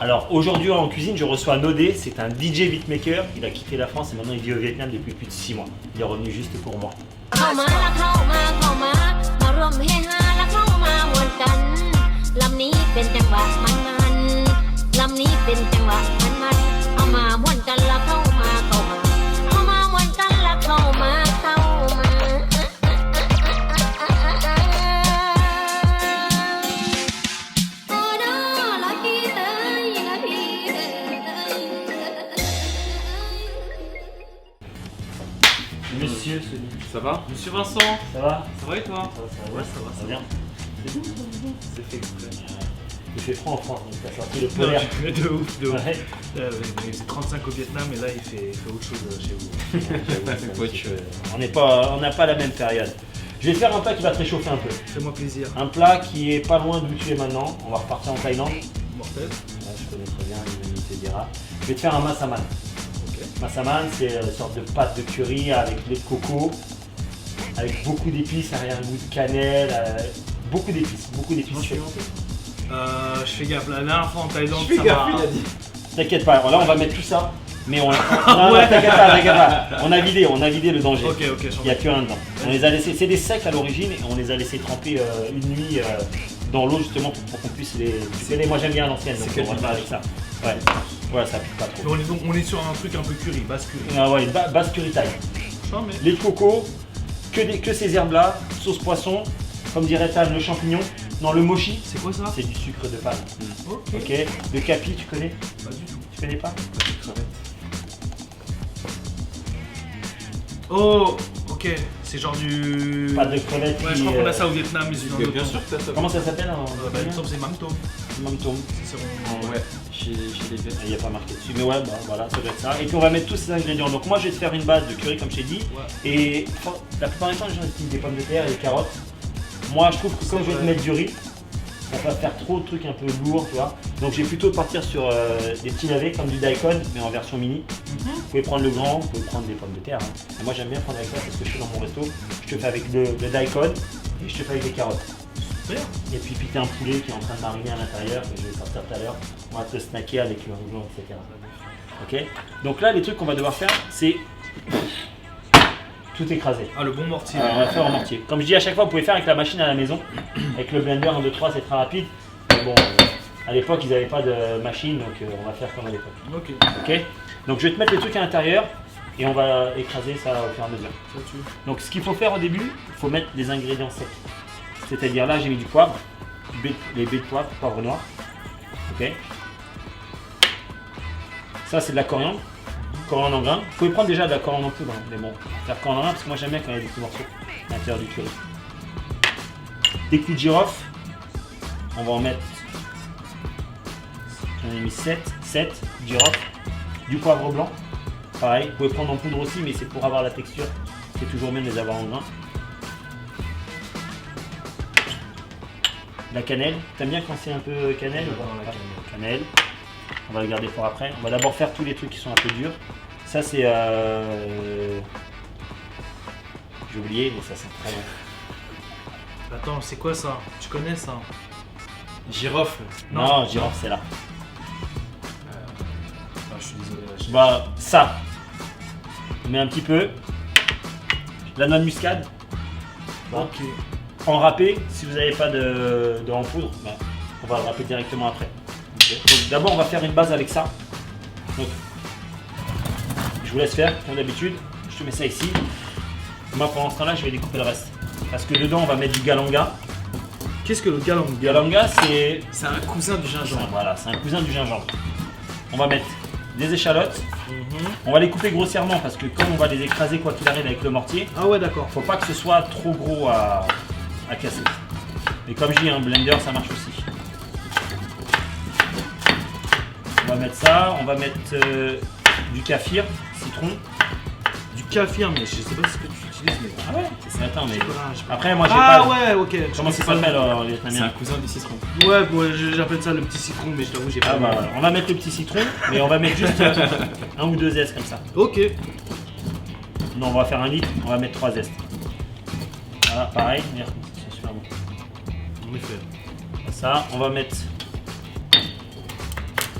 Alors aujourd'hui en cuisine, je reçois Nodé, c'est un DJ beatmaker. Il a quitté la France et maintenant il vit au Vietnam depuis plus de 6 mois. Il est revenu juste pour moi. เข้ามาละเข้ามาเข้ามา มาร่วมเฮฮาละเข้ามามวนกัน ลำนี้เป็นจังหวะมันๆลำนี้เป็นจังหวะมันๆเอามาม่วนกันละเข้ามาเข้ามาเอามาม่วนกันละเข้ามาเข้ามา โอ้น้อละพี่เอ้ยละพี่เอ้ย Monsieur Sony. Ça va? Monsieur Vincent, Ça va? ça va et toi? Ça va, Ouais, ça va, ça va bien. C'est fait exprès. Il fait froid en France, donc t'as sorti le Non, polaire. mais de ouf, de ouf. Ouais. Il faisait 35 au Vietnam et là il fait autre chose chez vous. On n'a pas la même période. Je vais te faire un plat qui va te réchauffer un peu. Fais-moi plaisir. Un plat qui est pas loin d'où tu es maintenant. On va repartir en Thaïlande. Mortel. Ouais, je connais très bien, il te dira. Je vais te faire un massaman. Ok. Massaman, c'est une sorte de pâte de curry avec lait de coco, avec beaucoup d'épices, arrière-goût de cannelle, beaucoup d'épices, Comment tu fais? Je fais gaffe. La dernière fois en Thaïlande, ça m'a. T'inquiète pas, là on va mettre tout ça, mais non, t'inquiète pas, on a vidé le danger. Ok, Il j'en n'y a ai. plus rien dedans. On les a laissés, c'est des secs à l'origine et on les a laissés tremper une nuit dans l'eau justement pour qu'on puisse les. Tu sais, moi j'aime bien à l'ancienne, donc C'est on va faire avec ça. Ouais, voilà, ça pique pas trop. Donc on est sur un truc un peu curry, basse curry. Ah ouais, base curry Thai. Charmé. Lait de coco, que ces herbes là, sauce poisson, comme dirait Tam, le champignon. Non, le mochi, C'est quoi ça? c'est du sucre de palme. Ok. Ok. Le capi, tu connais? Pas du tout. Tu connais pas? Oh, ok. C'est genre du. Pas de crevettes. Ouais, je qui, crois qu'on a ça au Vietnam, mais c'est dans d'autres Bien noms. sûr que t'as ça. Comment ça s'appelle Bah, il me semble que c'est Mam Tom. Mam Tom. C'est son- Ouais, chez les Viet. Il n'y a pas marqué dessus, mais ouais, bah, voilà, ça doit être ça. Et puis on va mettre tous ces ingrédients. Donc moi je vais te faire une base de curry comme je t'ai dit. Ouais. Et la plupart du temps les gens utilisent des pommes de terre et des carottes. Moi je trouve que comme je vais te vrai. mettre du riz, ça va faire trop de trucs un peu lourds, tu vois. Donc je vais plutôt partir sur des petits navets comme du daikon, mais en version mini. Vous pouvez prendre le grand, vous pouvez prendre des pommes de terre. Hein. Et moi j'aime bien prendre avec ça parce que je suis dans mon resto. Je te fais avec le daikon et je te fais avec des carottes. Super. Et puis piquer un poulet qui est en train de mariner à l'intérieur, que je vais sortir tout à l'heure. On va te snacker avec le rouleau, etc. Ok. Donc là, les trucs qu'on va devoir faire, c'est tout écraser. Ah, le bon mortier. On va faire en mortier. Comme je dis à chaque fois, vous pouvez faire avec la machine à la maison. Avec le blender 1, 2, 3, c'est très rapide. Mais bon, à l'époque, ils n'avaient pas de machine, donc on va faire comme à l'époque. Ok. Ok. Donc je vais te mettre les trucs à l'intérir et on va écraser ça au fur et à mesure. Ça tue. Donc ce qu'il faut faire au début, il faut mettre des ingrédients secs. C'est-à-dire là j'ai mis du poivre, les baies de poivre, poivre noir. Ok. Ça c'est de la coriandre, coriandre en grains. Vous pouvez prendre déjà de la coriandre en poudre, hein, mais bon, faire coriandre en grains parce que moi j'aime bien quand il y a des petits morceaux à l'intérieur du curry. Des clous de girofle, on va en mettre, j'en ai mis 7 girofle, du poivre blanc. Pareil, vous pouvez prendre en poudre aussi, mais c'est pour avoir la texture. C'est toujours bien de les avoir en grains. La cannelle, t'aimes bien quand c'est un peu cannelle ou J'adore pas? la Cannelle. On va le garder pour après. On va d'abord faire tous les trucs qui sont un peu durs. Ça c'est... J'ai oublié, mais ça c'est très bon. Attends, c'est quoi ça? Tu connais ça? Girofle. Non, girofle c'est là. Ah, je suis désolé. Bah ça. On met un petit peu. La noix de muscade. Bon. Ok. En râpé, si vous n'avez pas de en poudre, bah, on va le râper directement après. Donc d'abord on va faire une base avec ça. Donc, je vous laisse faire comme d'habitude. Je te mets ça ici. Moi pendant ce temps-là je vais découper le reste. Parce que dedans on va mettre du galanga. Qu'est-ce que le galanga? Galanga c'est... C'est un cousin du gingembre. Voilà, c'est un cousin du gingembre. On va mettre des échalotes. On va les couper grossièrement parce que comme on va les écraser quoi qu'il arrive avec le mortier, Ah ouais, d'accord. faut pas que ce soit trop gros à casser. Et comme je dis, un blender ça marche aussi. On va mettre ça, on va mettre du kaffir, citron. Du kaffir, mais je sais pas ce que tu utilises, mais. Ah ouais, c'est attends mais. Ah, je sais pas. Après moi j'ai Ah pas. ouais, ok. Comment ça s'appelle alors les C'est un vietnamiens? cousin du citron. Ouais, j'appelle ça le petit citron, mais je t'avoue, j'ai pas. Ah bah voilà. On va mettre le petit citron, mais on va mettre juste un ou deux zestes comme ça. Ok. Non, on va faire 1 litre, on va mettre 3 zestes. Voilà, pareil, merde, c'est super bon. En effet. Ça, on va mettre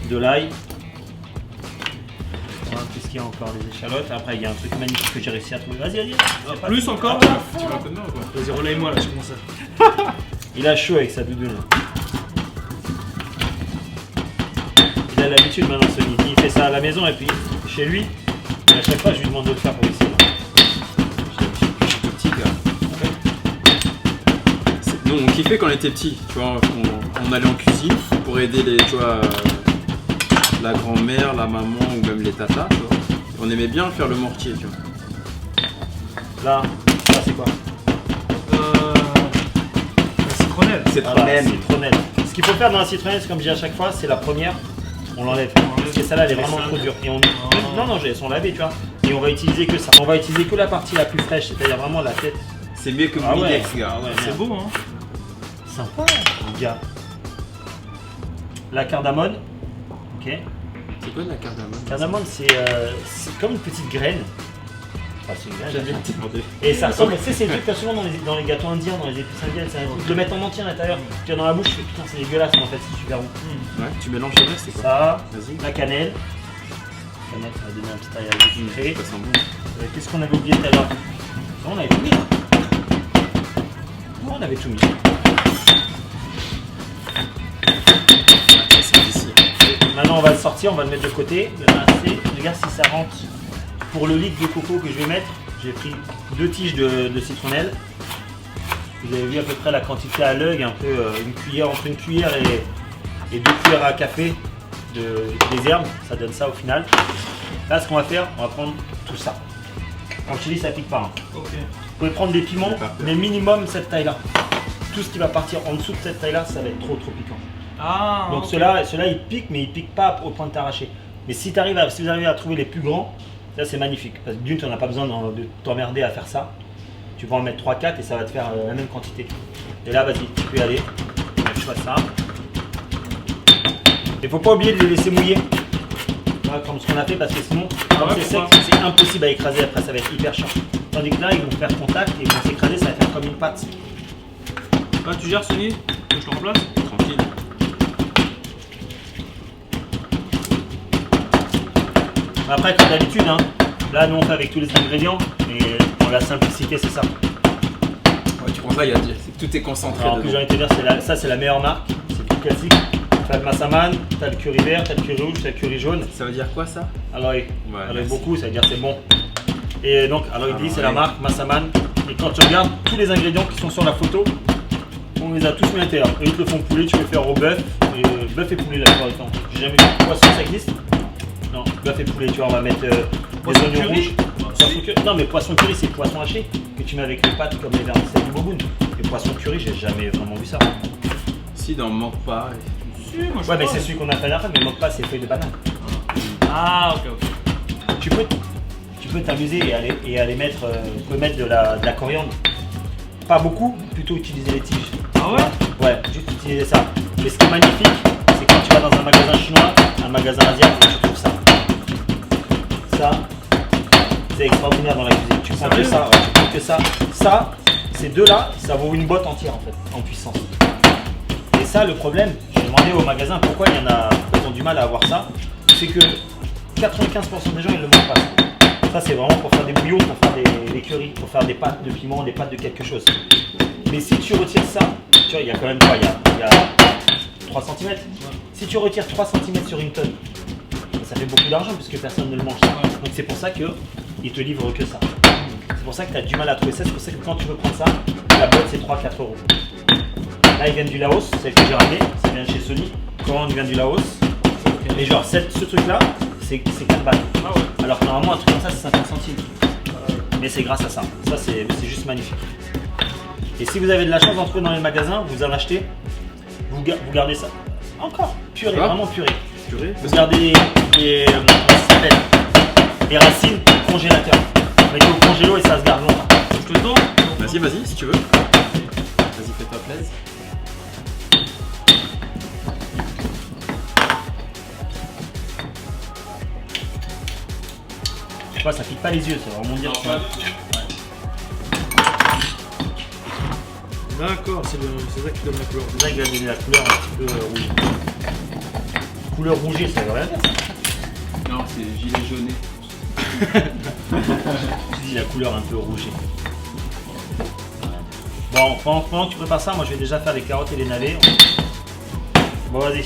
de l'ail. Voilà, qu'est-ce qu'il y a encore? Les échalotes. Après, il y a un truc magnifique que j'ai réussi à trouver. Vas-y, vas-y. Plus encore? Ah, Tu vas un peu de main ou quoi? Vas-y, relaye-moi là, je commence à. Il a chaud avec sa doudoune. Il a l'habitude maintenant, Sony. Il fait ça à la maison et puis chez lui. Et à chaque fois, je lui demande de le faire pour ici. Petit gars. Nous on kiffait quand on était petit, tu vois, on allait en cuisine pour aider les, tu vois, la grand-mère, la maman ou même les tatas, tu vois. Et on aimait bien faire le mortier, tu vois. Là, ça c'est quoi? La citronnelle. Voilà, citronnelle. Ce qu'il faut faire dans la citronnelle, c'est comme je dis à chaque fois, c'est la première, on l'enlève. Parce que celle-là, elle est vraiment trop dure. Et on... Non, elles sont lavées, tu vois. Et on va utiliser que ça. On va utiliser que la partie la plus fraîche, c'est-à-dire vraiment la tête. C'est mieux que Ah ouais. Minidex, gars. Ah ouais, C'est beau, hein. Sympa, les gars. La cardamone. Ok. C'est quoi la cardamone? Cardamone, c'est comme une petite graine. Enfin, c'est une graine. J'avais bien demandé. Et ça ressemble, tu sais, c'est des trucs que souvent dans les gâteaux indiens, dans les épices indiennes, c'est un truc de le mettre en entier à l'intérieur. Tu as dans la bouche, tu fais putain, c'est dégueulasse, mais en fait, c'est super bon. Ouais, tu mélanges le reste, c'est quoi? Ça, Vas-y. la cannelle. La cannelle, ça va donner un petit taillage sucré. Ça sent bon. Qu'est-ce qu'on avait oublié tout à l'heure? Non, on avait tout mis. Non, on avait tout mis. C'est ici. Maintenant, on va le sortir, on va le mettre de côté, le rincer. Regarde si ça rentre. Pour le litre de coco que je vais mettre, j'ai pris 2 tiges de citronnelle. Vous avez vu à peu près la quantité à l'œil, un peu une cuillère, entre une cuillère et 2 cuillères à café des herbes. Ça donne ça au final. Là, ce qu'on va faire, on va prendre tout ça. Quand je te dis, ça pique pas. Hein. Ok. Vous pouvez prendre des piments, mais minimum cette taille-là. Tout ce qui va partir en dessous de cette taille-là, ça va être trop piquant. Ah. Donc ok. ceux-là, ils piquent, mais ils piquent pas au point de t'arracher. Mais si vous arrivez à trouver les plus grands, ça c'est magnifique. Parce que d'une, tu n'as pas besoin de t'emmerder à faire ça. Tu vas en mettre 3-4 et ça va te faire la même quantité. Et là, vas-y, tu peux y aller. Je fais ça. Il faut pas oublier de les laisser mouiller. Voilà, comme ce qu'on a fait, parce que sinon, quand c'est sec, c'est impossible à écraser après, ça va être hyper chiant. Tandis que là, ils vont faire contact et ils vont s'écraser, ça va faire comme une pâte. Ah, tu gères, Sony? Je te remplace? Tranquille. Après, comme d'habitude, hein, là, nous on fait avec tous les ingrédients, et pour la simplicité, c'est ça. Ouais, tu prends ça, il y a tout est concentré. Alors, en plus, j'ai envie de te dire, ça c'est la meilleure marque, c'est le plus classique. T'as le massaman, t'as le curry vert, t'as le curry rouge, t'as le curry jaune. Ça veut dire quoi ça? Alors, merci. beaucoup, ça veut dire c'est bon. Et donc, alors il dit, c'est la ouais. marque massaman. Et quand tu regardes tous les ingrédients qui sont sur la photo, on les a tous mis à l'intérieur. Et ils te le font poulet, tu peux faire au bœuf, bœuf et poulet la plupart du temps. J'ai jamais vu poisson, ça existe? Non, bœuf et poulet, tu vois, on va mettre des oignons curry. rouges. Poisson curry. Non, mais poisson curry, c'est poisson haché que tu mets avec les pâtes comme les vermicelles du boboon. Et poisson curry, j'ai jamais vraiment vu ça. Si, dans Manque pas. Si, moi je Ouais, mais crois. c'est celui qu'on a fait la dernière fois, mais manque pas, c'est feuilles de banane. Ah, ok. Tu peux t'amuser et aller mettre, tu peux mettre de la coriandre. Pas beaucoup, plutôt utiliser les tiges. Ah ouais? Ouais, juste utiliser ça. Mais ce qui est magnifique, c'est quand tu vas dans un magasin chinois, un magasin asiatique, tu trouves ça. Ça, c'est extraordinaire dans la cuisine. Tu prends que ça, ouais, tu prends que ça. Ça, ces deux-là, ça vaut une boîte entière en fait, en puissance. Et ça, le problème, j'ai demandé au magasin pourquoi il y en a qui ont du mal à avoir ça, c'est que 95% des gens ils le mangent pas. Ça c'est vraiment pour faire des bouillons, pour faire des currys, pour faire des pâtes de piment, des pâtes de quelque chose. Mais si tu retires ça, tu vois, il y a quand même quoi? Il y a 3 cm. Si tu retires 3 cm sur une tonne, ça fait beaucoup d'argent puisque personne ne le mange. Donc c'est pour ça qu'ils te livrent que ça. C'est pour ça que tu as du mal à trouver ça. C'est pour ça que quand tu veux prendre ça, la boîte c'est 3-4 euros. Là ils viennent du Laos, celle que j'ai ramenée, ça vient de chez Sony. Commande vient du Laos. Et genre ce truc là, c'est 4 balles. Ah ouais. Alors que normalement un truc comme ça c'est 50 centimes. Mais c'est grâce à ça. Ça c'est juste magnifique. Et si vous avez de la chance d'en trouver dans les magasins, vous en achetez, vous gardez ça. Encore purée, Quoi? vraiment purée. Purée? Vous gardez les racines au congélateur. Vous mettez au congélo et ça se garde longtemps. Je te le donne? Vas-y, si tu veux. Vas-y, fais-toi plaisir. Je sais pas, ça pique pas les yeux, ça va vraiment dire. D'accord, c'est ça qui donne la couleur. C'est ça qui va donner la couleur un petit peu rouge. couleur rouge, ça veut rien dire. Non, c'est gilet jauné. Tu dis la couleur un peu rouge. Bon, pendant que tu prépares ça, moi je vais déjà faire les carottes et les navets. Bon, vas-y.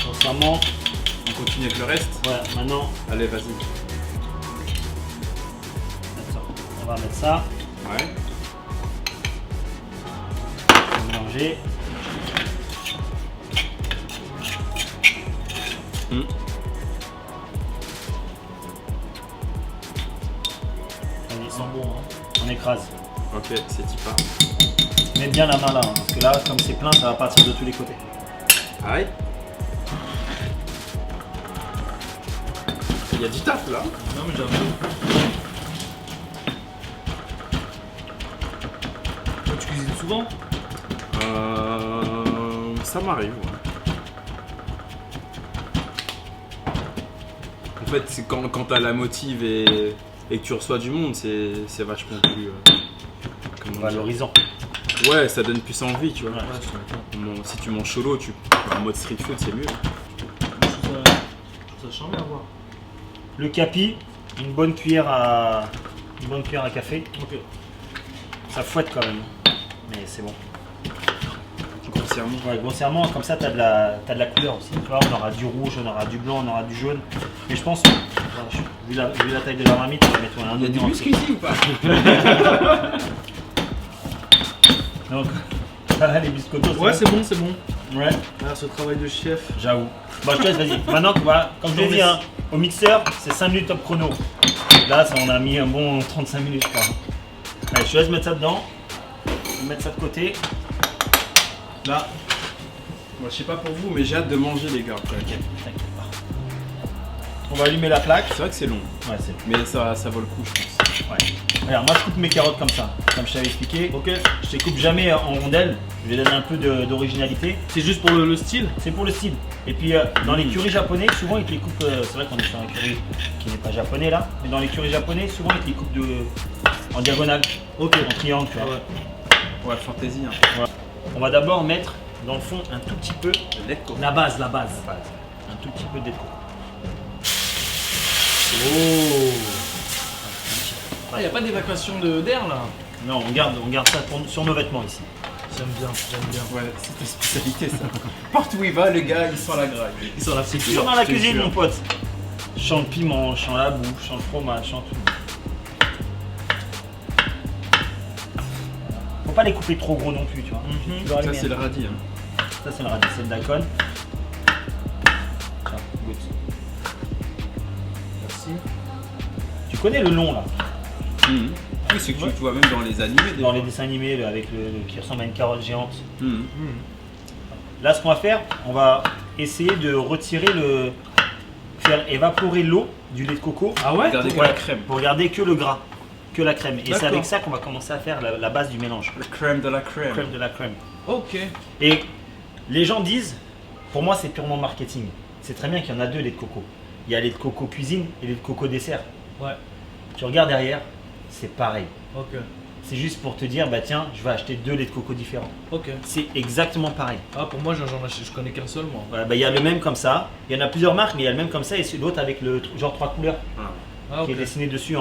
Grossièrement, On continue avec le reste. ouais, maintenant, Allez, vas-y. attends, on va mettre ça, Ouais. on va mélanger. Allez, ils sont bons, hein. On écrase. Ok, c'est Tipa. Mets bien la main là, hein, parce que là, comme c'est plein, ça va partir de tous les côtés. Aïe. Il y a du taf là. Non, mais j'avoue. Toi, tu cuisines souvent? Ça m'arrive. Ouais. En fait, c'est quand t'as la motive et que tu reçois du monde, c'est vachement plus. Comment dire. Valorisant. Ouais, ça donne plus envie, tu vois. Ouais. Ouais, je Bon, si tu manges solo, en mode street food, c'est mieux. trouve ça charmé à voir. Le capi, une bonne cuillère à café. Ok. Ça fouette quand même, mais c'est bon. Grossièrement. Ouais, grossièrement, comme ça, t'as de la couleur aussi. Tu vois, on aura du rouge, on aura du blanc, on aura du jaune. Mais je pense, vu la taille de la marmite, on va mettre un Il y a du oignon muscle ici ou pas? Donc, voilà les biscottos. Ouais, c'est bon, c'est bon. Ouais, Ah, ce travail de chef. j'avoue. Bon, je te laisse, vas-y. Maintenant, voilà, comme je l'ai dit, hein, au mixeur, c'est 5 minutes top chrono. Là, ça, on a mis un bon 35 minutes, je crois. Allez, je te laisse mettre ça dedans. Je vais mettre ça de côté. Là, Moi, je sais pas pour vous, mais j'ai hâte de manger, les gars. t'inquiète pas. On va allumer la plaque. C'est vrai que c'est long, Ouais, c'est mais ça vaut le coup, je pense. ouais. Regarde, moi je coupe mes carottes comme ça, comme je t'avais expliqué. Ok. Je les coupe jamais en rondelles. Je vais donner un peu d'originalité. C'est juste pour le style? C'est pour le style. Et puis dans les currys japonais, souvent ils te les coupent. C'est vrai qu'on est sur un curry qui n'est pas japonais là, mais dans les currys japonais, souvent ils te les coupent en diagonale, Ok. en triangle. Tu vois. Ouais. Ouais, fantaisie. Hein. On va d'abord mettre dans le fond un tout petit peu Le lait de coco. la base. Un tout petit peu de lait de coco. Oh. Ah, y a pas d'évacuation d'air là? Non, on garde ça sur nos vêtements ici. J'aime bien, j'aime bien. Ouais, c'est ta spécialité, ça. Partout où il va, le gars, il sent la graille. Ils sont là, C'est c'est toujours dur. dans la je te cuisine, jure. mon pote. Je sens le piment, je sens la bouffe, je sens le fromage, je sens tout. Faut pas les couper trop gros non plus, tu vois. Mhm. Tu dois Ça, allumer. c'est le radis. Hein. Ça, c'est le radis, c'est le daikon. Tiens, goûte. Merci. Tu connais le long là, Mhm. Oui, c'est que tu vois même dans les animés. des dans fois. les dessins animés là, avec qui ressemble à une carotte géante. Mhm. Là, ce qu'on va faire, on va essayer de retirer faire évaporer l'eau du lait de coco. Ah ouais? Regardez que Ouais, la crème. pour garder que le gras, que la crème. Et c'est D'accord. avec ça qu'on va commencer à faire la base du mélange. La crème de la crème. Crème de la crème. Ok. Et les gens disent, pour moi c'est purement marketing. C'est très bien qu'il y en a deux lait de coco. Il y a lait de coco cuisine et lait de coco dessert. Ouais. Tu regardes derrière, c'est pareil. Ok. C'est juste pour te dire, bah tiens, je vais acheter deux laits de coco différents. Ok. C'est exactement pareil. Ah, pour moi, je connais qu'un seul, moi. Voilà, bah, il y a le même comme ça. Il y en a plusieurs marques, mais il y a le même comme ça et c'est l'autre avec le genre 3 couleurs Ah, qui ok. est dessiné dessus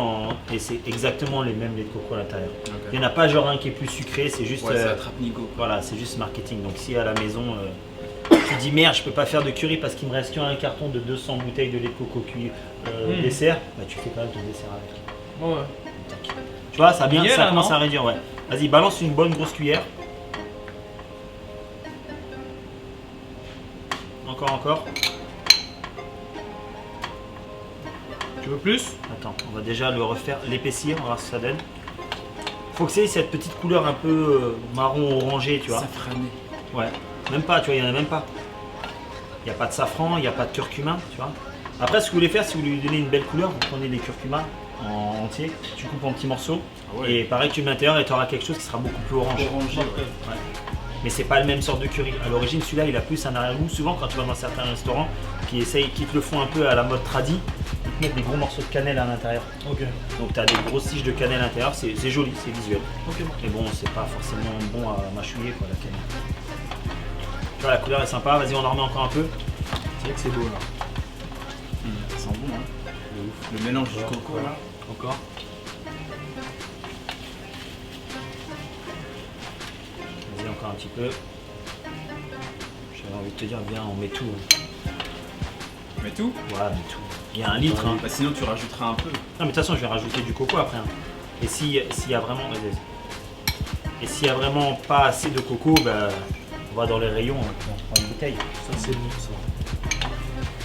et c'est exactement les mêmes laits de coco à l'intérieur. Ok. Il n'y en a pas genre un qui est plus sucré, c'est juste. Ouais, ça attrape Nico. Voilà, c'est juste marketing. Donc si à la maison, tu dis merde, je peux pas faire de curry parce qu'il me reste qu'un carton de 200 bouteilles de lait de coco cuit dessert, bah tu fais quand même ton dessert avec. Ouais. Tu vois, ça, bien, Bien, ça là, commence non à réduire, ouais. Vas-y, balance une bonne grosse cuillère. Encore. Tu veux plus? Attends, on va déjà le refaire, l'épaissir, on va voir ce que ça donne. Faut que c'est cette petite couleur un peu marron orangé, tu vois. Safrané. Ouais, même pas, tu vois, il n'y en a même pas. Il n'y a pas de safran, il n'y a pas de curcuma, tu vois. Après, ce que vous voulez faire, si vous voulez lui donner une belle couleur, vous prenez les curcumas en entier, tu coupes en petits morceaux, Ah ouais. et pareil, tu le mets à l'intérieur et tu auras quelque chose qui sera beaucoup plus orange. Orangé, ouais. Ouais. Mais c'est pas le même sorte de curry. À l'origine, celui-là, il a plus un arrière-goût. Souvent, quand tu vas dans certains restaurants qui te le font un peu à la mode tradi, ils te mettent des gros morceaux de cannelle à l'intérieur. Ok. Donc tu as des grosses tiges de cannelle à l'intérieur, c'est joli, c'est visuel. Ok. Mais bon, c'est pas forcément bon à mâchouiller quoi, la cannelle. Tu vois, la couleur est sympa, vas-y, on en remet encore un peu. vrai que c'est beau là. Ça sent bon, hein. De ouf. Le mélange du coco là. Encore. Vas-y, encore un petit peu. J'avais envie de te dire, bien, on met tout. Mais tout. Ouais, on met tout. Il y a 1 litre. Hein. Bah, sinon tu rajouteras un peu. Non, mais de toute façon, je vais rajouter du coco après. Hein. Et s'il y a vraiment. Et s'il y a vraiment pas assez de coco, bah, on va dans les rayons, on prend une bouteille. Ça c'est bon ça.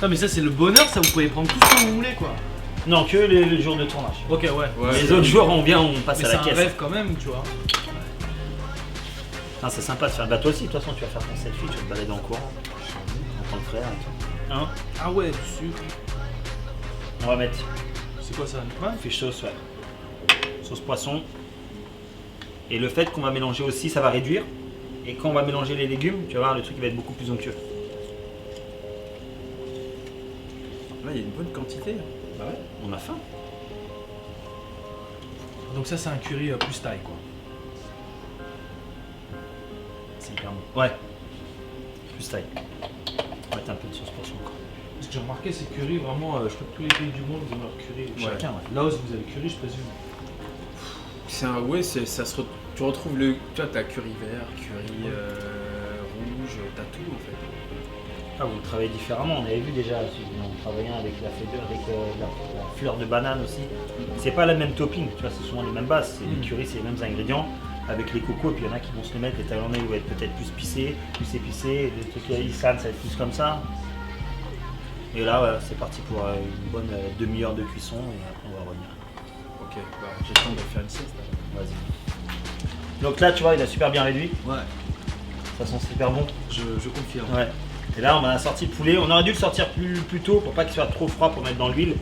Non mais ça c'est le bonheur, ça vous pouvez prendre tout ce que vous voulez quoi. Non, que les jours de tournage. Ok ouais. Ouais, Les autres jours, on vient, on passe Mais à c'est la un caisse. rêve quand même, tu vois. Ah, c'est sympa de faire. Bah, toi aussi, de toute façon, tu vas faire ton selfie, tu vas te balader en courant. En tant que frère. Et tout. Hein? Ah ouais, du sucre. On va mettre C'est quoi ça? Ouais. fish sauce, ouais. Sauce poisson. Et le fait qu'on va mélanger aussi, ça va réduire. Et quand on va mélanger les légumes, tu vas voir, le truc il va être beaucoup plus onctueux. Là il y a une bonne quantité. Bah ouais, on a faim. Donc ça c'est un curry plus thaï quoi. C'est hyper bon. Ouais. Plus taille. On va mettre un peu de sauce poisson encore. Parce que j'ai remarqué ces curry vraiment, je crois que tous les pays du monde ils ont leur curry. Chacun, ouais. Laos vous avez curry je présume. C'est un. Ouais, tu retrouves le. Tu vois, t'as curry vert, curry rouge, t'as tout en fait. Ah, vous travaillez différemment, on avait vu déjà, on travaillait avec la fleur de banane aussi. C'est pas la même topping, tu vois, c'est souvent les mêmes bases, c'est les curry, c'est les mêmes ingrédients avec les cocos, puis il y en a qui vont se le mettre, les Thaïlandais ils vont être peut-être plus épicés, les trucs Isan ça va être plus comme ça. Et là, voilà, c'est parti pour une bonne demi-heure de cuisson et après on va revenir. Ok, bah j'ai le temps de faire une sieste. Vas-y. Donc là, tu vois, il a super bien réduit, Ouais, ça sent super bon. je confirme. Ouais. Et là, on a sorti le poulet. On aurait dû le sortir plus tôt pour pas qu'il soit trop froid pour mettre dans l'huile.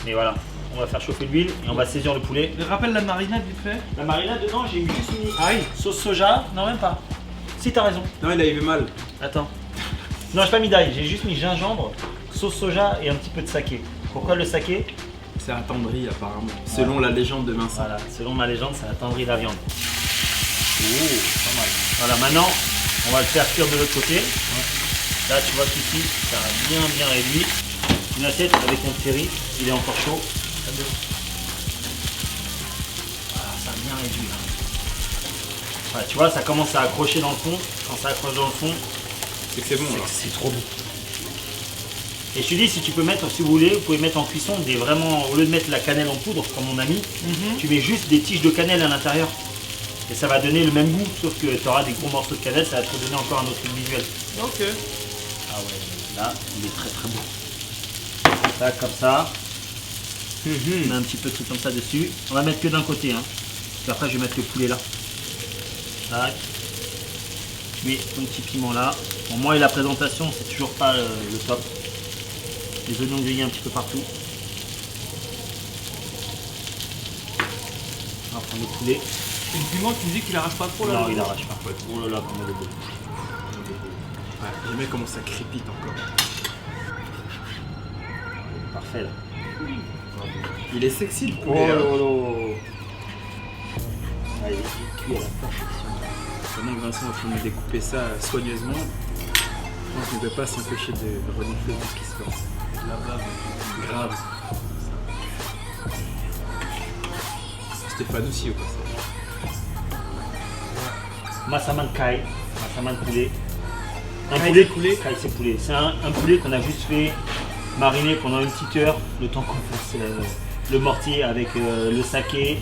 Mais voilà, on va faire chauffer l'huile et on va saisir le poulet. Mais rappelle la marinade vite fait. La marinade dedans, j'ai juste mis Aïe. sauce soja. Non, même pas. Si, t'as raison. Non, il avait mal. Attends. Non, j'ai pas mis d'ail. J'ai juste mis gingembre, sauce soja et un petit peu de saké. Pourquoi le saké? C'est attendri apparemment. Selon la légende de Vincent. Voilà, selon ma légende, ça attendrit la viande. Oh, pas mal. Voilà, maintenant, on va le faire cuire de l'autre côté. Là, tu vois qu'ici, ça a bien réduit. Une assiette avec mon curry, il est encore chaud. Voilà, ça a bien réduit. Là. Voilà, tu vois, ça commence à accrocher dans le fond. Quand ça accroche dans le fond, C'est que c'est bon alors. c'est trop bon. Et je te dis, si tu peux mettre, si vous voulez, vous pouvez mettre en cuisson des vraiment, au lieu de mettre la cannelle en poudre, comme on a mis, tu mets juste des tiges de cannelle à l'intérieur. Et ça va donner le même goût, sauf que tu auras des gros morceaux de cannelle, ça va te donner encore un autre visuel. Ok. Ah ouais, là, il est très bon. Ça, comme ça. On met un petit peu de truc comme ça dessus. On va mettre que d'un côté, hein. Puis après, je vais mettre le poulet là. Tac. Tu mets ton petit piment là. Bon, moi et la présentation, c'est toujours pas le top. Les oignons grillés un petit peu partout. On va prendre le poulet. Et le piment, tu me dis qu'il arrache pas trop là? Non, il arrache pas. Oh là là, comment il est beau. Ouais, j'aime bien comment ça crépite encore. Parfait là. Il est sexy le Oh poulet. là hein. là. Ah, il est cuit à la perfection. Pendant que Vincent est en train de découper ça soigneusement, je pense qu'on ne peut pas s'empêcher de renifler tout ce qui se passe. Là-bas. Grave. Stéphane aussi au passage. Massaman Kai, Massaman poulet. Un Kai, poulet c'est poulet. Kai, c'est poulet. C'est un poulet qu'on a juste fait mariner pendant une petite heure, le temps qu'on fasse le mortier avec le saké,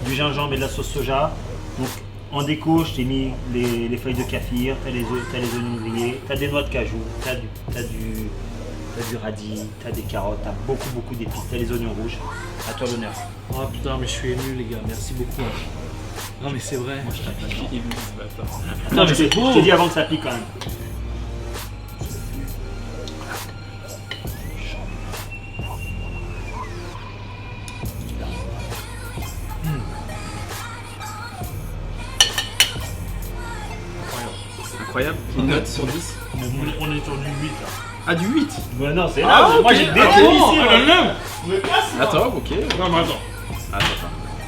du gingembre et de la sauce soja. Donc en déco, je t'ai mis les feuilles de kaffir, t'as les oignons grillés, t'as des noix de cajou, t'as du radis, t'as des carottes, t'as beaucoup d'épices, t'as les oignons rouges. À toi l'honneur. Oh putain, mais je suis ému les gars, merci beaucoup. Non mais c'est vrai. Il est ce bâtard. Attends, mais je c'est beau. te dis avant que ça pique quand même. Incroyable. Une note sur 10. On est sur du 8 là. Ah, du 8. Ouais, non, c'est Ah, là. Moi ok. j'ai Ah, détruit bon, ici. ah, ouais. non, Je me casse là. Attends, ok. Non mais attends. Attends.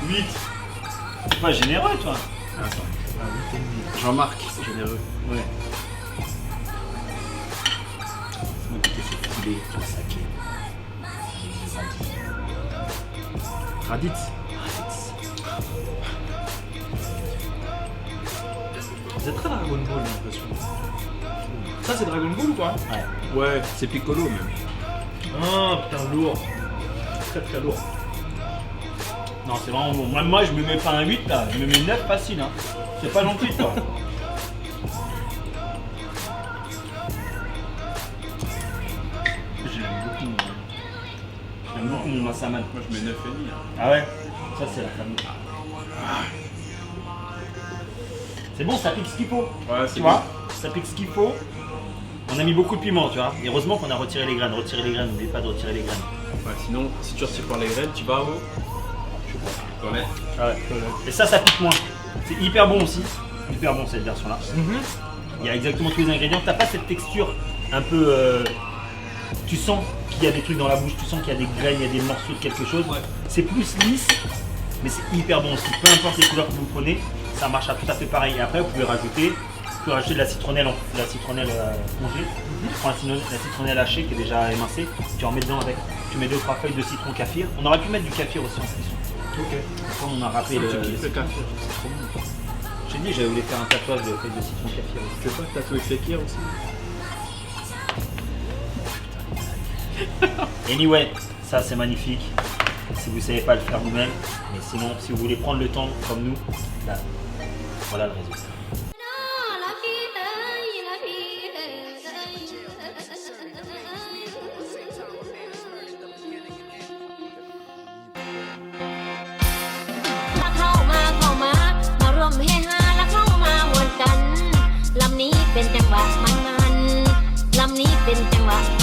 8. T'es pas généreux toi. Jean-Marc, généreux. Ouais. poulet, du saké. Raditz. Vous êtes très Dragon Ball, j'ai l'impression. Ça, c'est Dragon Ball ou quoi? Ouais. Ouais, c'est piccolo même. Ah, putain, lourd. Très très lourd. Non, c'est vraiment bon. Moi, je me mets pas un 8 là, je me mets 9 facile. Hein. C'est pas gentil, toi. J'aime beaucoup mon massaman. Moi je mets 9,5. Ah ouais? Ça, c'est la famille. C'est bon, ça pique ce qu'il faut. Ouais, c'est Tu vois? Ça pique ce qu'il faut. On a mis beaucoup de piment, tu vois. Et heureusement qu'on a retiré les graines. Retirer les graines, n'oubliez pas de retirer les graines. Ouais, sinon, si tu retires par les graines, tu vas où? Je sais pas. Ouais. Ah ouais. Et ça pique moins. C'est hyper bon aussi. Hyper bon cette version-là. Il y a exactement tous les ingrédients. T'as pas cette texture un peu. Tu sens qu'il y a des trucs dans la bouche, tu sens qu'il y a des graines, il y a des morceaux de quelque chose. Ouais. C'est plus lisse, mais c'est hyper bon aussi. Peu importe les couleurs que vous prenez, ça marchera tout à fait pareil. Et après, vous pouvez rajouter de la citronnelle, congée. Tu prends la citronnelle hachée qui est déjà émincée, tu en mets dedans avec. Tu mets 2 ou 3 feuilles de citron kaffir. On aurait pu mettre du kaffir aussi en cuisson. Ok. Comme on a râpé le. Tu kiffes le café, c'est trop bon. J'ai dit, j'avais voulu faire un tatouage de feuilles de citron kaffir aussi. Tu veux pas tatouer Fekir aussi? Anyway, ça c'est magnifique. Si vous ne savez pas le faire vous-même, mais sinon, si vous voulez prendre le temps comme nous, là, voilà le résultat. Lắm ní เป็นจังหวะมันๆลำนี้เป็นจังหวะ